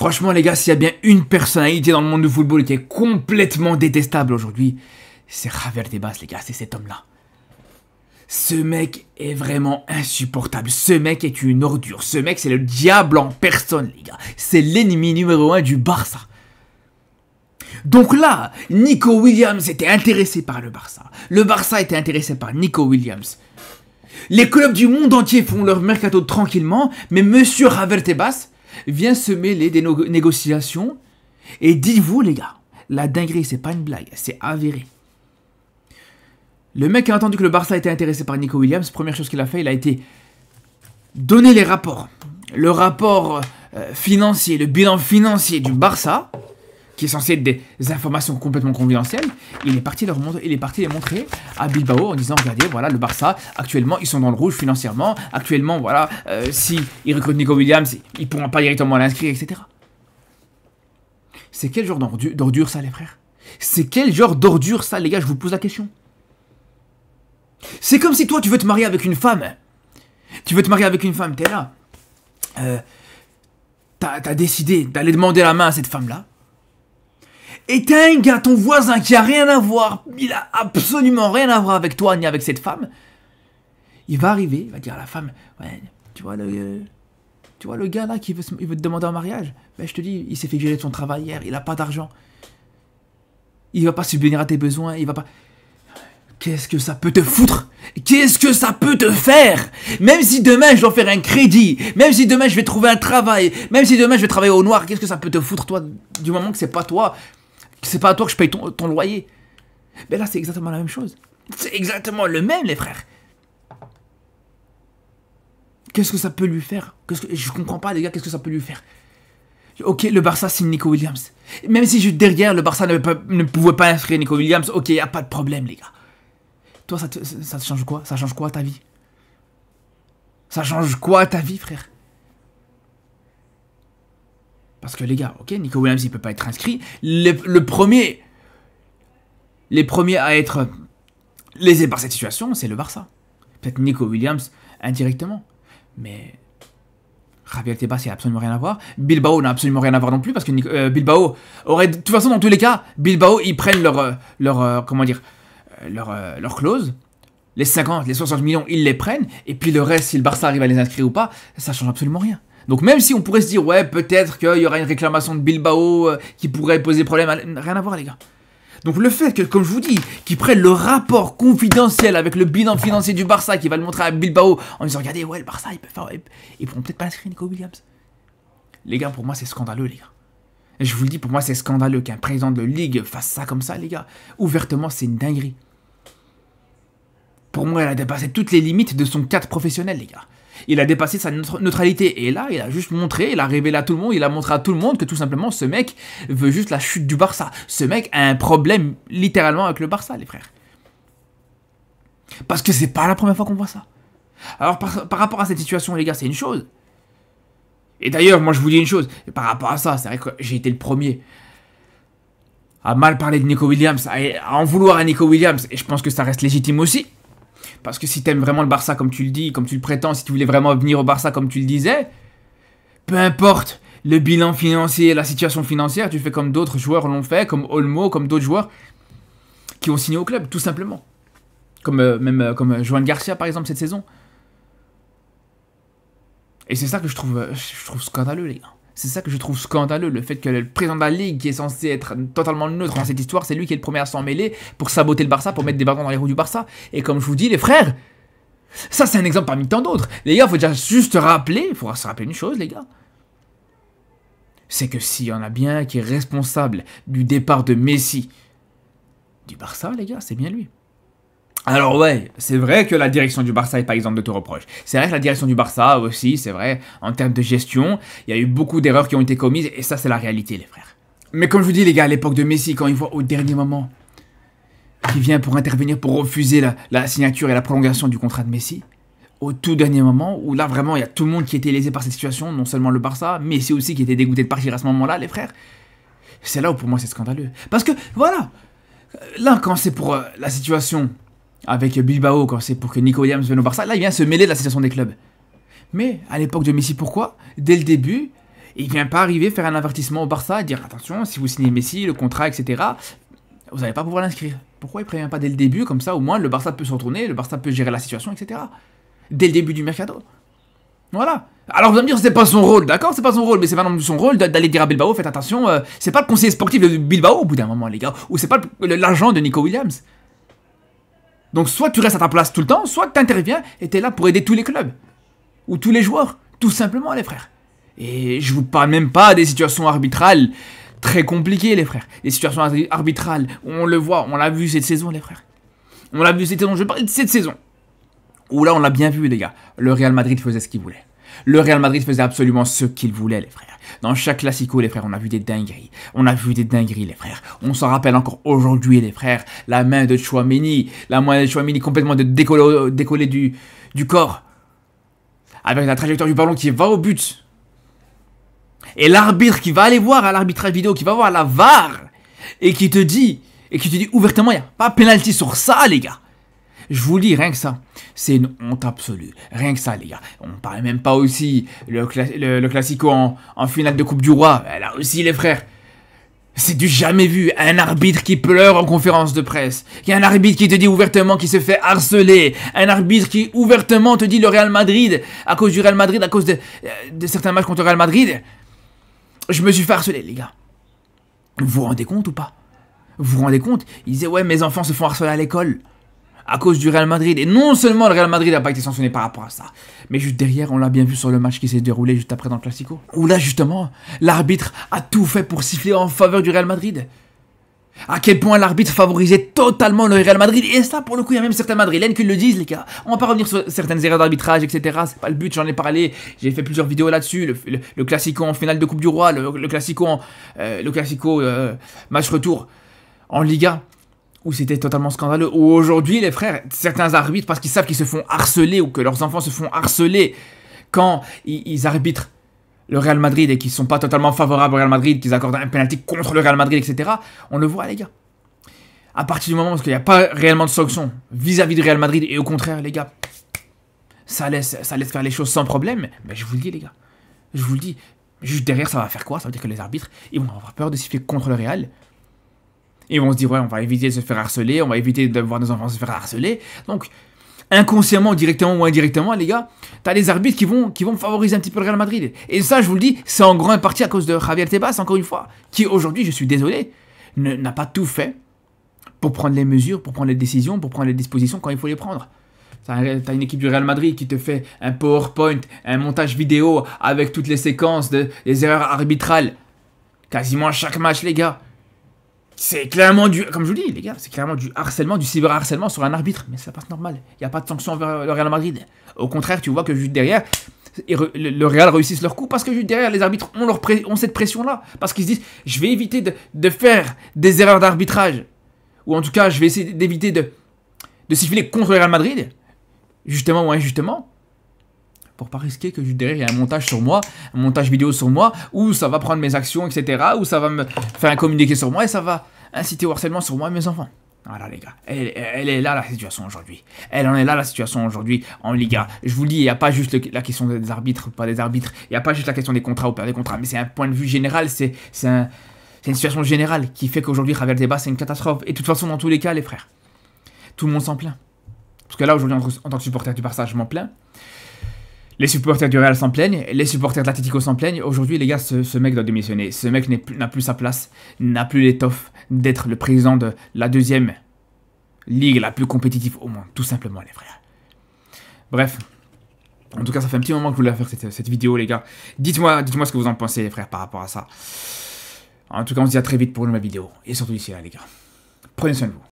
Franchement, les gars, s'il y a bien une personnalité dans le monde du football qui est complètement détestable aujourd'hui, c'est Javier Tebas, les gars, c'est cet homme-là. Ce mec est vraiment insupportable. Ce mec est une ordure. Ce mec, c'est le diable en personne, les gars. C'est l'ennemi numéro 1 du Barça. Donc là, Nico Williams était intéressé par le Barça. Le Barça était intéressé par Nico Williams. Les clubs du monde entier font leur mercato tranquillement, mais monsieur Javier Tebas vient se mêler des négociations. Et dites-vous, les gars, la dinguerie, c'est pas une blague, c'est avéré. Le mec a entendu que le Barça était intéressé par Nico Williams. Première chose qu'il a fait, il a été donner les rapports. Le rapport financier, le bilan financier du Barça, qui est censé être des informations complètement confidentielles. Il est parti les montrer à Bilbao en disant, regardez, voilà, le Barça, actuellement, ils sont dans le rouge financièrement. Actuellement, voilà, si ils recrutent Nico Williams, ils ne pourront pas directement l'inscrire, etc. C'est quel genre d'ordure ça, les frères? C'est quel genre d'ordure ça, les gars? Je vous pose la question. C'est comme si toi, tu veux te marier avec une femme. Tu veux te marier avec une femme, t'es là. T'as décidé d'aller demander la main à cette femme-là. Et t'as un gars, ton voisin, qui a rien à voir. Il a absolument rien à voir avec toi, ni avec cette femme. Il va arriver, il va dire à la femme, ouais, tu vois le gars là qui veut te demander en mariage. Ben, je te dis, il s'est fait virer de son travail hier, il a pas d'argent. Il va pas subvenir à tes besoins, il va pas... Qu'est-ce que ça peut te foutre? Qu'est-ce que ça peut te faire? Même si demain je dois faire un crédit, même si demain je vais trouver un travail, même si demain je vais travailler au noir, qu'est-ce que ça peut te foutre, toi, du moment que c'est pas toi, c'est pas à toi que je paye ton loyer? Mais là, c'est exactement la même chose. C'est exactement le même, les frères. Qu'est-ce que ça peut lui faire? Je comprends pas, les gars, qu'est-ce que ça peut lui faire? Ok, le Barça signe Nico Williams. Même si derrière, le Barça ne pouvait pas inscrire Nico Williams, ok, y a pas de problème, les gars. Toi, ça te change quoi? Ça change quoi à ta vie? Ça change quoi à ta vie, frère? Parce que les gars, ok, Nico Williams, il peut pas être inscrit. Les premiers à être lésés par cette situation, c'est le Barça. Peut-être Nico Williams indirectement. Mais Javier Tebas, il n'a absolument rien à voir. Bilbao n'a absolument rien à voir non plus, parce que Bilbao aurait... De toute façon, dans tous les cas, Bilbao, ils prennent leur clause. Les 50, les 60 millions, ils les prennent. Et puis le reste, si le Barça arrive à les inscrire ou pas, ça change absolument rien. Donc même si on pourrait se dire, ouais, peut-être qu'il y aura une réclamation de Bilbao qui pourrait poser problème, rien à voir, les gars. Donc le fait que, comme je vous dis, qu'ils prennent le rapport confidentiel avec le bilan financier du Barça, qui va le montrer à Bilbao, en disant, regardez, ouais, le Barça, ils pourront peut-être pas inscrire Nico Williams. Les gars, pour moi, c'est scandaleux, les gars. Et je vous le dis, pour moi, c'est scandaleux qu'un président de ligue fasse ça comme ça, les gars. Ouvertement, c'est une dinguerie. Pour moi, il a dépassé toutes les limites de son cadre professionnel, les gars. Il a dépassé sa neutralité. Et là, il a juste montré, il a révélé à tout le monde, il a montré à tout le monde que tout simplement, ce mec veut juste la chute du Barça. Ce mec a un problème littéralement avec le Barça, les frères. Parce que c'est pas la première fois qu'on voit ça. Alors, par rapport à cette situation, les gars, c'est une chose. Et d'ailleurs, moi, je vous dis une chose. Par rapport à ça, c'est vrai que j'ai été le premier à mal parler de Nico Williams, à en vouloir à Nico Williams. Et je pense que ça reste légitime aussi. Parce que si t'aimes vraiment le Barça comme tu le dis, comme tu le prétends, si tu voulais vraiment venir au Barça comme tu le disais, peu importe le bilan financier, la situation financière, tu fais comme d'autres joueurs l'ont fait, comme Olmo, comme d'autres joueurs qui ont signé au club, tout simplement. Comme Joan Garcia, par exemple, cette saison. Et c'est ça que je trouve scandaleux, les gars. C'est ça que je trouve scandaleux, le fait que le président de la Ligue, qui est censé être totalement neutre dans cette histoire, c'est lui qui est le premier à s'en mêler pour saboter le Barça, pour mettre des bâtons dans les roues du Barça. Et comme je vous dis, les frères, ça c'est un exemple parmi tant d'autres. Les gars, il faut déjà juste rappeler, il faudra se rappeler une chose, les gars. C'est que s'il y en a bien qui est responsable du départ de Messi du Barça, les gars, c'est bien lui. Alors ouais, c'est vrai que la direction du Barça n'est pas exempte de tout reproche. C'est vrai que la direction du Barça aussi, c'est vrai, en termes de gestion, il y a eu beaucoup d'erreurs qui ont été commises, et ça c'est la réalité, les frères. Mais comme je vous dis, les gars, à l'époque de Messi, quand il voit au dernier moment qu'il vient pour intervenir, pour refuser la signature et la prolongation du contrat de Messi, au tout dernier moment, où là vraiment il y a tout le monde qui était lésé par cette situation, non seulement le Barça, Messi aussi qui était dégoûté de partir à ce moment-là, les frères. C'est là où pour moi c'est scandaleux. Parce que, voilà, là quand c'est pour la situation avec Bilbao, quand c'est pour que Nico Williams vienne au Barça, là il vient se mêler de la situation des clubs. Mais à l'époque de Messi, pourquoi? Dès le début, Il vient pas arriver faire un avertissement au Barça, dire attention, si vous signez Messi, le contrat, etc., vous n'allez pas pouvoir l'inscrire. Pourquoi il prévient pas dès le début, comme ça au moins le Barça peut se retourner, le Barça peut gérer la situation, etc. Dès le début du mercato. Voilà. Alors vous allez me dire, c'est pas son rôle, d'accord, c'est pas son rôle, mais c'est pas non plus son rôle d'aller dire à Bilbao, faites attention, c'est pas le conseiller sportif de Bilbao au bout d'un moment, les gars, ou c'est pas l'agent de Nico Williams. Donc soit tu restes à ta place tout le temps, soit tu interviens et tu es là pour aider tous les clubs. Ou tous les joueurs, tout simplement les frères. Et je vous parle même pas des situations arbitrales très compliquées les frères. Les situations arbitrales, on le voit, on l'a vu cette saison les frères. On l'a vu cette saison, je parle de cette saison. Où là on l'a bien vu les gars, le Real Madrid faisait ce qu'il voulait. Le Real Madrid faisait absolument ce qu'il voulait les frères. Dans chaque classico les frères, on a vu des dingueries. On a vu des dingueries les frères. On s'en rappelle encore aujourd'hui les frères. La main de Tchouaméni, la main de Tchouaméni complètement décollée du corps. Avec la trajectoire du ballon qui va au but. Et l'arbitre qui va aller voir à l'arbitrage vidéo, qui va voir à la VAR. Et qui te dit ouvertement, il n'y a pas pénalty sur ça les gars. Je vous dis, rien que ça, c'est une honte absolue. Rien que ça, les gars. On ne parle même pas aussi le Classico en finale de Coupe du Roi. Là aussi, les frères, c'est du jamais vu. Un arbitre qui pleure en conférence de presse. Il y a un arbitre qui te dit ouvertement qu'il se fait harceler. Un arbitre qui ouvertement te dit le Real Madrid, à cause du Real Madrid, à cause de certains matchs contre le Real Madrid, je me suis fait harceler, les gars. Vous vous rendez compte ou pas? Vous vous rendez compte? Il disait, ouais, mes enfants se font harceler à l'école. À cause du Real Madrid. Et non seulement le Real Madrid n'a pas été sanctionné par rapport à ça, mais juste derrière, on l'a bien vu sur le match qui s'est déroulé juste après dans le Classico. Où là, justement, l'arbitre a tout fait pour siffler en faveur du Real Madrid. À quel point l'arbitre favorisait totalement le Real Madrid. Et ça, pour le coup, il y a même certains Madrilènes qui le disent, les gars. On va pas revenir sur certaines erreurs d'arbitrage, etc. C'est pas le but, j'en ai parlé. J'ai fait plusieurs vidéos là-dessus. Le Classico en finale de Coupe du Roi, le Classico match retour en Liga, où c'était totalement scandaleux, où aujourd'hui, les frères, certains arbitres, parce qu'ils savent qu'ils se font harceler, ou que leurs enfants se font harceler, quand ils arbitrent le Real Madrid, et qu'ils ne sont pas totalement favorables au Real Madrid, qu'ils accordent un penalty contre le Real Madrid, etc., on le voit, les gars. À partir du moment où il n'y a pas réellement de sanction vis-à-vis du Real Madrid, et au contraire, les gars, ça laisse faire les choses sans problème, mais je vous le dis, les gars, je vous le dis, juste derrière, ça va faire quoi? Ça veut dire que les arbitres, ils vont avoir peur de siffler contre le Real. Et ils vont se dire, ouais, on va éviter de se faire harceler, on va éviter de voir nos enfants se faire harceler. Donc, inconsciemment, directement ou indirectement, les gars, t'as les arbitres qui vont favoriser un petit peu le Real Madrid. Et ça, je vous le dis, c'est en grande partie à cause de Javier Tebas, encore une fois, qui aujourd'hui, je suis désolé, n'a pas tout fait pour prendre les mesures, pour prendre les décisions, pour prendre les dispositions quand il faut les prendre. T'as une équipe du Real Madrid qui te fait un PowerPoint, un montage vidéo avec toutes les séquences des erreurs arbitrales. Quasiment à chaque match, les gars. C'est clairement comme je vous dis, les gars, c'est clairement du harcèlement, du cyberharcèlement sur un arbitre. Mais ça passe normal. Il n'y a pas de sanction envers le Real Madrid. Au contraire, tu vois que juste derrière, le Real réussissent leur coup parce que juste derrière, les arbitres ont cette pression-là. Parce qu'ils se disent, je vais éviter de faire des erreurs d'arbitrage. Ou en tout cas, je vais essayer d'éviter de siffler contre le Real Madrid. Justement ou injustement. Pour pas risquer que juste derrière, il y a un montage sur moi, un montage vidéo sur moi, où ça va prendre mes actions, etc., où ça va me faire un communiqué sur moi, et ça va inciter au harcèlement sur moi et mes enfants. Voilà les gars, elle est là la situation aujourd'hui. Elle en est là la situation aujourd'hui en Liga. Je vous le dis, il n'y a pas juste la question des arbitres ou pas des arbitres, il n'y a pas juste la question des contrats ou pas des contrats, mais c'est un point de vue général, c'est une situation générale qui fait qu'aujourd'hui, Javier Tebas, c'est une catastrophe. Et de toute façon, dans tous les cas, les frères, tout le monde s'en plaint. Parce que là, aujourd'hui, en tant que supporter du Barça, je m'en plains. Les supporters du Real s'en plaignent, les supporters de l'Atlético s'en plaignent. Aujourd'hui, les gars, ce mec doit démissionner. Ce mec n'a plus sa place, n'a plus l'étoffe d'être le président de la deuxième ligue la plus compétitive au monde. Tout simplement, les frères. Bref. En tout cas, ça fait un petit moment que je voulais faire cette vidéo, les gars. Dites-moi ce que vous en pensez, les frères, par rapport à ça. En tout cas, on se dit à très vite pour une nouvelle vidéo. Et surtout ici, là, les gars. Prenez soin de vous.